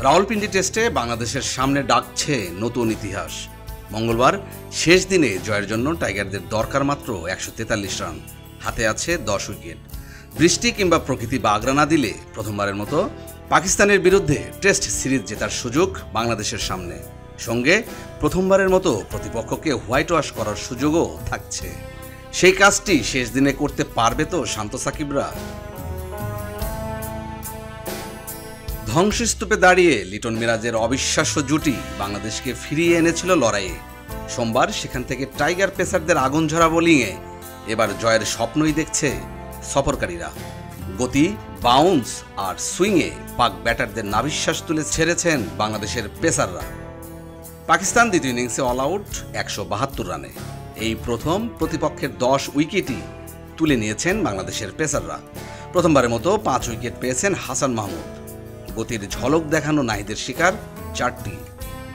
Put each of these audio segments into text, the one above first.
রাওয়ালপিন্ডি টেস্টে বাংলাদেশের সামনে ডাকছে নতুন ইতিহাস। মঙ্গলবার শেষ দিনে জয়ের জন্য টাইগারদের দরকার মাত্র 143 রান, হাতে আছে 10 উইকেট। বৃষ্টি কিংবা প্রকৃতি বাগড়া না দিলে প্রথমবারের মতো পাকিস্তানের বিরুদ্ধে টেস্ট সিরিজ জেতার সুযোগ বাংলাদেশের সামনে। সঙ্গে প্রথমবারের মতো প্রতিপক্ষকে হোয়াইট ওয়াশ করার সুযোগও থাকছে। সেই কাজটি শেষ দিনে করতে পারবে তো শান্ত সাকিবরা? ধ্বংসস্তূপে দাঁড়িয়ে লিটন মিরাজের অবিশ্বাস্য জুটি বাংলাদেশকে ফিরিয়ে এনেছিল লড়াইয়ে। সোমবার সেখান থেকে টাইগার পেসারদের আগুন ঝরা বোলিংয়ে এবার জয়ের স্বপ্নই দেখছে সফরকারীরা। গতি, বাউন্স আর সুইংয়ে পাক ব্যাটারদের নাভিশ্বাস তুলে ছেড়েছেন বাংলাদেশের পেসাররা। পাকিস্তান দ্বিতীয় ইনিংসে অল আউট 172 রানে। এই প্রথম প্রতিপক্ষের 10 উইকেটই তুলে নিয়েছেন বাংলাদেশের পেসাররা। প্রথমবারের মতো 5 উইকেট পেয়েছেন হাসান মাহমুদ। গতির ঝলক দেখানো নাহিদের শিকার 4টি,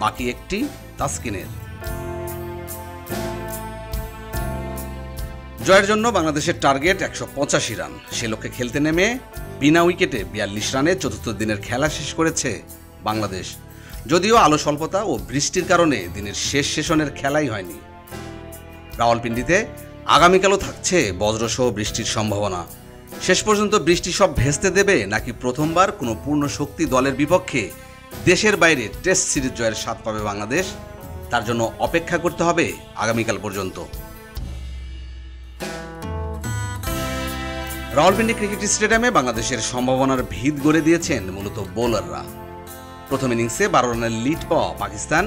বাকি একটি তাসকিনের। জয়ের জন্য বাংলাদেশের টার্গেট 185 রান। সে লক্ষ্যে খেলতে নেমে বিনা উইকেটে 42 রানে চতুর্থ দিনের খেলা শেষ করেছে বাংলাদেশ। যদিও আলো স্বল্পতা ও বৃষ্টির কারণে দিনের শেষ সেশনের খেলাই হয়নি। রাওয়ালপিন্ডিতে আগামীকালও থাকছে বজ্রসহ বৃষ্টির সম্ভাবনা। শেষ পর্যন্ত বৃষ্টি সব ভেস্তে দেবে নাকি প্রথমবার কোনো পূর্ণ শক্তি দলের বিপক্ষে দেশের বাইরে টেস্ট সিরিজ জয়ের স্বাদ পাবে বাংলাদেশ? তার জন্য অপেক্ষা করতে হবে আগামীকাল পর্যন্ত। রাওয়ালপিন্ডি ক্রিকেট স্টেডিয়ামে বাংলাদেশের সম্ভাবনার ভিত গড়ে দিয়েছেন মূলত বোলাররা। প্রথম ইনিংসে 12 রানের লিড পাওয়া পাকিস্তান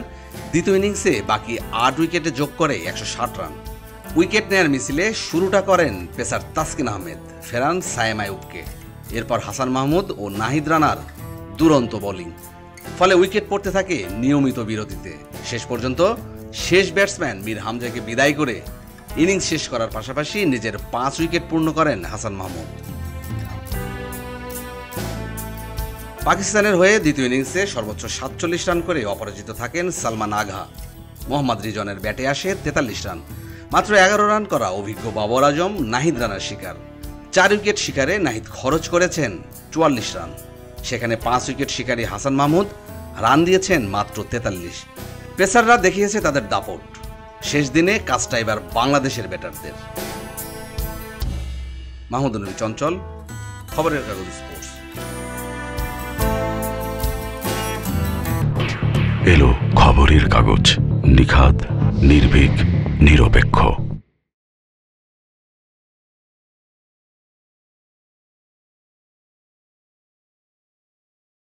দ্বিতীয় ইনিংসে বাকি 8 উইকেটে যোগ করে 160 রান। উইকেট নেয়ার মিছিলে শুরুটা করেন পেসার তাসকিন আহমেদ, ফেরান সায়েম আইয়ুবকে। এরপর হাসান মাহমুদ ও নাহিদ রানার দুরন্ত বোলিং, ফলে উইকেট পড়তে থাকে নিয়মিত বিরতিতে। শেষ পর্যন্ত শেষ ব্যাটসম্যান মীর হামজাকে বিদায় করে ইনিংস শেষ করার পাশাপাশি নিজের 5 উইকেট পূর্ণ করেন হাসান মাহমুদ। পাকিস্তানের হয়ে দ্বিতীয় ইনিংসে সর্বোচ্চ 47 রান করে অপরাজিত থাকেন সালমান আগা। মোহাম্মদ রিজনের ব্যাটে আসে 43 রান। মাত্র 11 রান করা অভিজ্ঞ বাবর আজম নাহিদ রানার শিকার। 4 উইকেট শিকারে নাহিদ খরচ করেছেন 44 রান। সেখানে 5 উইকেট শিকারী হাসান মাহমুদ রান দিয়েছেন মাত্র 43। পেসাররা দেখিয়েছে তাদের দাপট। শেষ দিনে কাজটা এবার বাংলাদেশের ব্যাটারদের। মাহমুদুল নবী চঞ্চল, খবরের কাগজ স্পোর্টস। এলো খবরের কাগজ, নিখাত, নির্ভীক, নিরপেক্ষ।